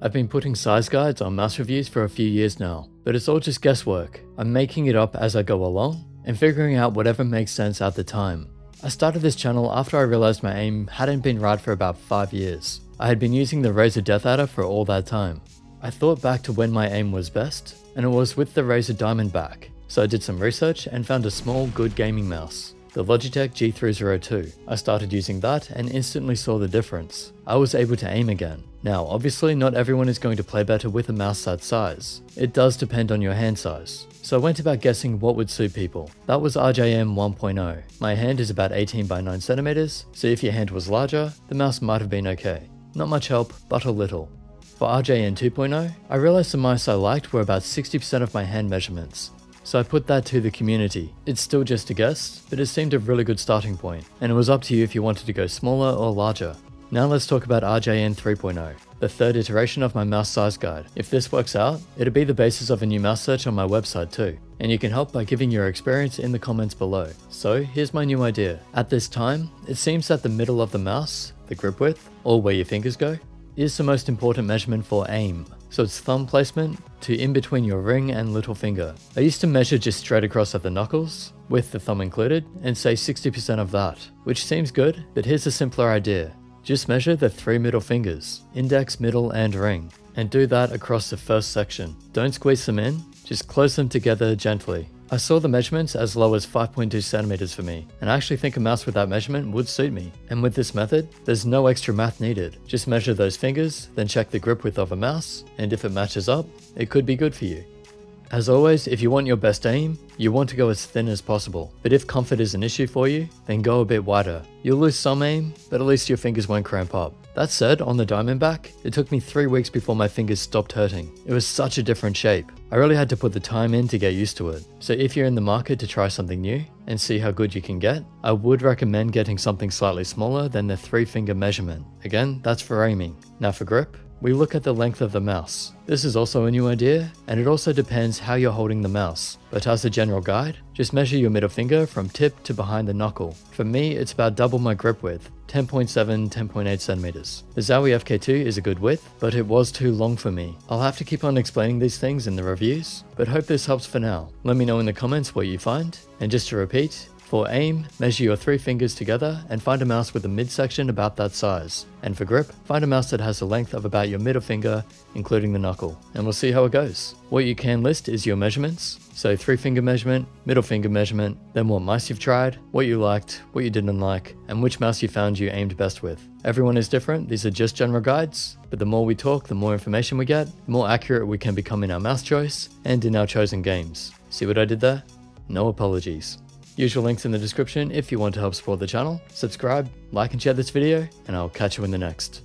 I've been putting size guides on mouse reviews for a few years now, but it's all just guesswork. I'm making it up as I go along and figuring out whatever makes sense at the time. I started this channel after I realized my aim hadn't been right for about 5 years. I had been using the Razer Death Adder for all that time. I thought back to when my aim was best, and it was with the Razer Diamondback. So I did some research and found a small, good gaming mouse, the Logitech G302. I started using that and instantly saw the difference. I was able to aim again. Now, obviously not everyone is going to play better with a mouse that size. It does depend on your hand size. So I went about guessing what would suit people. That was RJN 1.0. My hand is about 18 by 9 centimeters, so if your hand was larger, the mouse might have been okay. Not much help, but a little. For RJN 2.0, I realized the mice I liked were about 60% of my hand measurements. So I put that to the community. It's still just a guess, but it seemed a really good starting point, and it was up to you if you wanted to go smaller or larger. Now let's talk about RJN 3.0, the third iteration of my mouse size guide. If this works out, it'll be the basis of a new mouse search on my website too, and you can help by giving your experience in the comments below. So here's my new idea. At this time, it seems that the middle of the mouse, the grip width, or where your fingers go, is the most important measurement for aim. So it's thumb placement to in between your ring and little finger. I used to measure just straight across at the knuckles, with the thumb included, and say 60% of that, which seems good, but here's a simpler idea. Just measure the 3 middle fingers, index, middle, and ring, and do that across the first section. Don't squeeze them in, just close them together gently. I saw the measurements as low as 5.2 centimeters for me, and I actually think a mouse with that measurement would suit me. And with this method, there's no extra math needed. Just measure those fingers, then check the grip width of a mouse, and if it matches up, it could be good for you. As always, if you want your best aim, you want to go as thin as possible. But if comfort is an issue for you, then go a bit wider. You'll lose some aim, but at least your fingers won't cramp up. That said, on the Diamondback, it took me 3 weeks before my fingers stopped hurting. It was such a different shape. I really had to put the time in to get used to it. So if you're in the market to try something new and see how good you can get, I would recommend getting something slightly smaller than the 3-finger measurement. Again, that's for aiming. Now for grip, we look at the length of the mouse. This is also a new idea, and it also depends how you're holding the mouse. But as a general guide, just measure your middle finger from tip to behind the knuckle. For me, it's about double my grip width, 10.7, 10.8 centimeters. The Zowie FK2 is a good width, but it was too long for me. I'll have to keep on explaining these things in the reviews, but hope this helps for now. Let me know in the comments what you find, and just to repeat, for aim, measure your 3 fingers together and find a mouse with a midsection about that size. And for grip, find a mouse that has the length of about your middle finger, including the knuckle. And we'll see how it goes. What you can list is your measurements, so 3-finger measurement, middle finger measurement, then what mice you've tried, what you liked, what you didn't like, and which mouse you found you aimed best with. Everyone is different, these are just general guides, but the more we talk, the more information we get, the more accurate we can become in our mouse choice and in our chosen games. See what I did there? No apologies. Usual links in the description if you want to help support the channel. Subscribe, like and share this video, and I'll catch you in the next.